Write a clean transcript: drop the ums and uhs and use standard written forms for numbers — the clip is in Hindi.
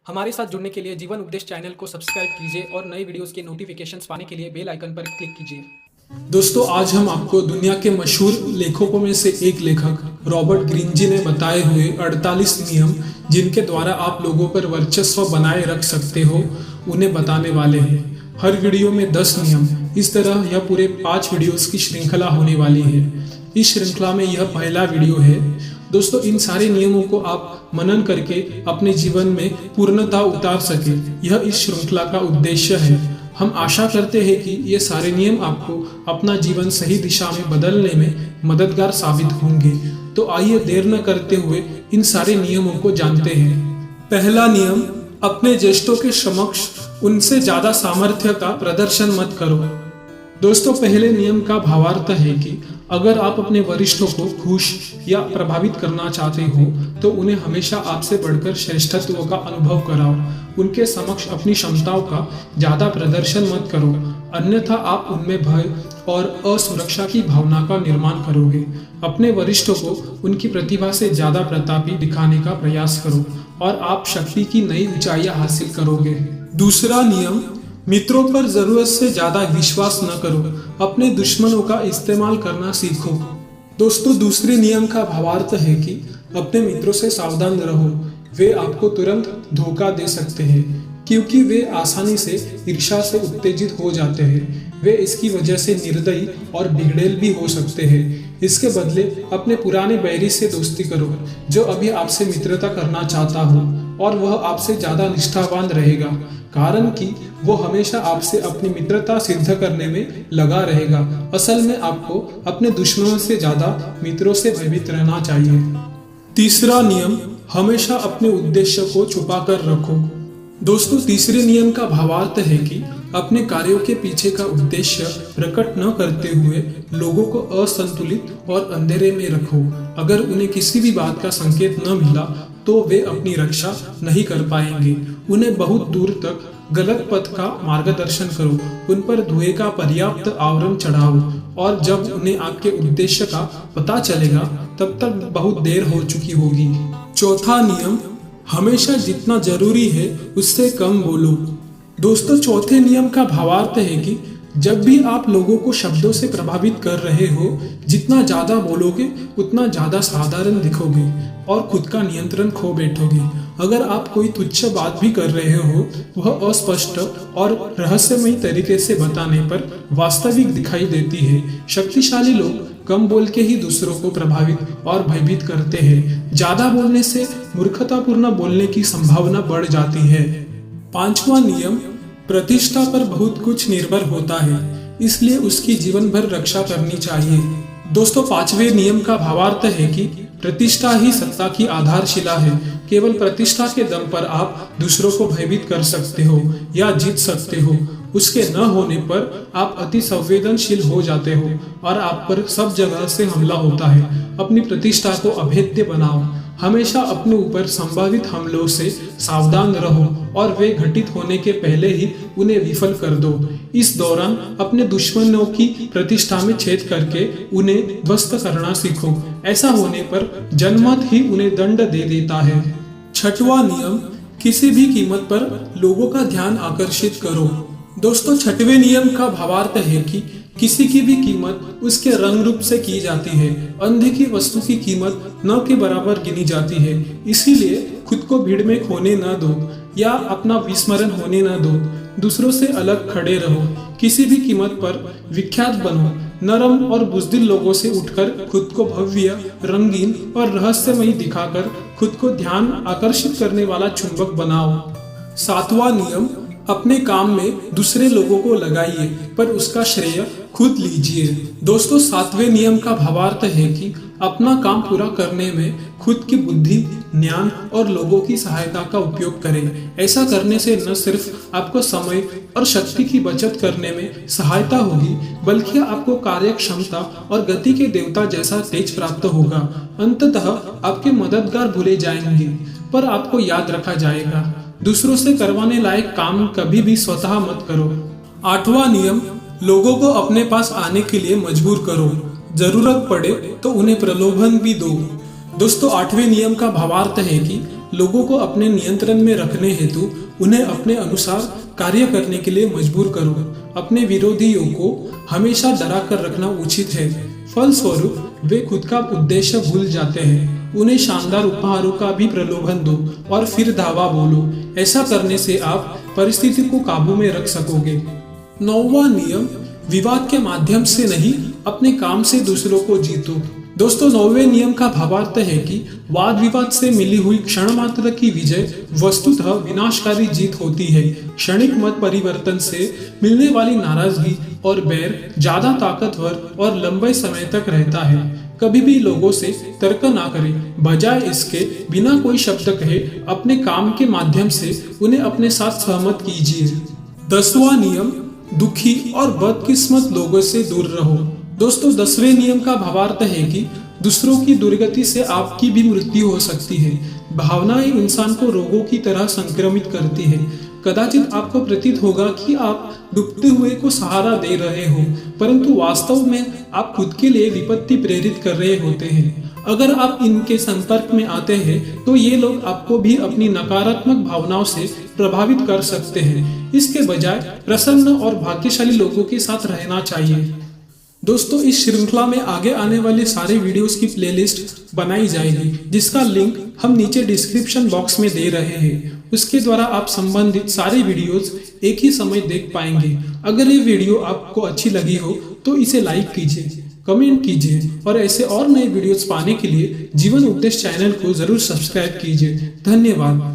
हमारे साथ जुड़ने के लिए जीवन उपदेश चैनल को सब्सक्राइब कीजिए और नई वीडियोस के नोटिफिकेशंस पाने के लिए बेल आइकन पर क्लिक कीजिए। दोस्तों, आज हम आपको दुनिया के मशहूर लेखकों में से एक लेखक रॉबर्ट ग्रीन जी ने बताए हुए 48 नियम जिनके द्वारा आप लोगों पर वर्चस्व बनाए रख सकते हो उन्हें बताने वाले हैं। हर वीडियो में 10 नियम, इस तरह यह पूरे 5 वीडियोस की श्रृंखला होने वाली है। इस श्रृंखला में यह पहला वीडियो है। दोस्तों, इन सारे नियमों को आप मनन करके अपने जीवन में पूर्णता उतार सके, यह इस श्रृंखला का उद्देश्य है। हम आशा करते हैं कि ये सारे नियम आपको अपना जीवन सही दिशा में बदलने में मददगार साबित होंगे। तो आइए देर न करते हुए इन सारे नियमों को जानते हैं। पहला नियम, अपने ज्येष्ठों के समक्ष उनसे ज्यादा सामर्थ्य का प्रदर्शन मत करो। दोस्तों, पहले नियम का भावार्थ है कि अगर आप अपने वरिष्ठों को खुश या प्रभावित करना चाहते हो तो उन्हें हमेशा आपसे बढ़कर श्रेष्ठत्व का अनुभव कराओ। उनके समक्ष अपनी क्षमताओं का ज्यादा प्रदर्शन मत करो, अन्यथा आप उनमें भय और असुरक्षा की भावना का निर्माण करोगे। अपने वरिष्ठों को उनकी प्रतिभा से ज्यादा प्रतापी दिखाने का प्रयास करो और आप शक्ति की नई ऊंचाइयां हासिल करोगे। दूसरा नियम, मित्रों पर जरूरत से ज्यादा विश्वास न करो, अपने दुश्मनों का इस्तेमाल करना सीखो। दोस्तों, दूसरे नियम का भावार्थ है कि अपने मित्रों से सावधान रहो। वे आपको तुरंत धोखा दे सकते हैं क्योंकि वे आसानी से ईर्ष्या से उत्तेजित हो जाते हैं। वे इसकी वजह से निर्दयी और बिगड़ैल भी हो सकते हैं। इसके बदले अपने पुराने बैरी से दोस्ती करो जो अभी आपसे मित्रता करना चाहता हो, और वह आपसे ज्यादा निष्ठावान रहेगा, कारण कि वो हमेशा आपसे अपनी मित्रता सिद्ध करने में लगा रहेगा। असल में आपको अपने दुश्मनों से ज्यादा मित्रों से भयभीत रहना चाहिए। तीसरा नियम, हमेशा अपने उद्देश्य को छुपा कर रखो। दोस्तों, तीसरे नियम का भावार्थ है कि अपने कार्यों के पीछे का उद्देश्य प्रकट न करते हुए लोगों को असंतुलित और अंधेरे में रखो। अगर उन्हें किसी भी बात का संकेत न मिला तो वे अपनी रक्षा नहीं कर पाएंगे। उन्हें बहुत दूर तक गलत पथ का मार्गदर्शन करो, उन पर धुएं का पर्याप्त आवरण चढ़ाओ, और जब उन्हें आपके उद्देश्य का पता चलेगा तब तक बहुत देर हो चुकी होगी। चौथा नियम, हमेशा जितना जरूरी है उससे कम बोलो। दोस्तों, चौथे नियम का भावार्थ है कि जब भी आप लोगों को शब्दों से प्रभावित कर रहे हो, जितना ज्यादा बोलोगे उतना ज्यादा साधारण दिखोगे और खुद का नियंत्रण खो बैठोगे। अगर आप कोई तुच्छ बात भी कर रहे हो, वह अस्पष्ट और रहस्यमयी तरीके से बताने पर वास्तविक दिखाई देती है। शक्तिशाली लोग कम बोल के ही दूसरों को प्रभावित और भयभीत करते हैं। ज्यादा बोलने से मूर्खतापूर्ण बोलने की संभावना बढ़ जाती है। पांचवा नियम, प्रतिष्ठा पर बहुत कुछ निर्भर होता है, इसलिए उसकी जीवन भर रक्षा करनी चाहिए। दोस्तों, पांचवें नियम का भावार्थ है कि प्रतिष्ठा ही सत्ता की आधारशिला है। केवल प्रतिष्ठा के दम पर आप दूसरों को भयभीत कर सकते हो या जीत सकते हो। उसके न होने पर आप अति संवेदनशील हो जाते हो और आप पर सब जगह से हमला होता है। अपनी प्रतिष्ठा को अभेद्य बनाओ। हमेशा अपने ऊपर संभावित हमलों से सावधान रहो और वे घटित होने के पहले ही उन्हें विफल कर दो। इस दौरान अपने दुश्मनों की प्रतिष्ठा में छेद करके उन्हें ध्वस्त करना सीखो। ऐसा होने पर जनमत ही उन्हें दंड दे देता है। छठवां नियम, किसी भी कीमत पर लोगों का ध्यान आकर्षित करो। दोस्तों, छठवें नियम का भावार्थ है कि किसी की भी कीमत उसके रंग रूप से की जाती है। अंधे की वस्तु की कीमत न के बराबर गिनी जाती है। इसीलिए खुद को भीड़ में खोने न दो या अपना विस्मरण होने न दो। दूसरों से अलग खड़े रहो। किसी भी कीमत पर विख्यात बनो। नरम और बुज़दिल लोगों से उठकर खुद को भव्य, रंगीन और रहस्यमयी दिखाकर खुद को ध्यान आकर्षित करने वाला चुंबक बनाओ। सातवां नियम, अपने काम में दूसरे लोगों को लगाइए पर उसका श्रेय खुद लीजिए। दोस्तों, सातवें नियम का भावार्थ है कि अपना काम पूरा करने में खुद की बुद्धि, ज्ञान और लोगों की सहायता का उपयोग करें। ऐसा करने से न सिर्फ आपको समय और शक्ति की बचत करने में सहायता होगी, बल्कि आपको कार्य क्षमता और गति के देवता जैसा तेज प्राप्त होगा। अंततः आपके मददगार भूले जाएंगे पर आपको याद रखा जाएगा। दूसरों से करवाने लायक काम कभी भी स्वतः मत करो। आठवां नियम, लोगों को अपने पास आने के लिए मजबूर करो। जरूरत पड़े तो उन्हें प्रलोभन भी दो। दोस्तों, आठवें नियम का भावार्थ है कि लोगों को अपने नियंत्रण में रखने हेतु उन्हें अपने अनुसार कार्य करने के लिए मजबूर करो। अपने विरोधियों को हमेशा डरा कर रखना उचित है। फलस्वरूप वे खुद का उद्देश्य भूल जाते हैं। उन्हें शानदार उपहारों का भी प्रलोभन दो और फिर धावा बोलो। ऐसा करने से आप परिस्थिति को काबू में रख सकोगे। 9वां नियम, विवाद के माध्यम से नहीं, अपने काम से दूसरों को जीतो। दोस्तों, 9वें नियम का भावार्थ है कि वाद विवाद से मिली हुई क्षण मात्र की विजय वस्तुतः विनाशकारी जीत होती है। क्षणिक मत परिवर्तन से मिलने वाली नाराजगी और बैर ज्यादा ताकतवर और लंबे समय तक रहता है। कभी भी लोगों से तर्क ना करें, बजाय इसके बिना कोई शब्द कहे अपने काम के माध्यम से उन्हें अपने साथ सहमत कीजिए। 10वां नियम, दुखी और बदकिस्मत लोगों से दूर रहो। दोस्तों, 10वें नियम का भावार्थ है कि दूसरों की दुर्गति से आपकी भी मृत्यु हो सकती है। भावनाएं इंसान को रोगों की तरह संक्रमित करती है। कदाचित आपको प्रतीत होगा कि आप डूबते हुए को सहारा दे रहे हो, परंतु वास्तव में आप खुद के लिए विपत्ति प्रेरित कर रहे होते हैं। अगर आप इनके संपर्क में आते हैं तो ये लोग आपको भी अपनी नकारात्मक भावनाओं से प्रभावित कर सकते हैं। इसके बजाय प्रसन्न और भाग्यशाली लोगों के साथ रहना चाहिए। दोस्तों, इस श्रृंखला में आगे आने वाले सारे वीडियोस की प्लेलिस्ट बनाई जाएगी, जिसका लिंक हम नीचे डिस्क्रिप्शन बॉक्स में दे रहे हैं। उसके द्वारा आप संबंधित सारे वीडियोस एक ही समय देख पाएंगे। अगर ये वीडियो आपको अच्छी लगी हो तो इसे लाइक कीजिए, कमेंट कीजिए और ऐसे और नए वीडियोस पाने के लिए जीवन उपदेश चैनल को जरूर सब्सक्राइब कीजिए। धन्यवाद।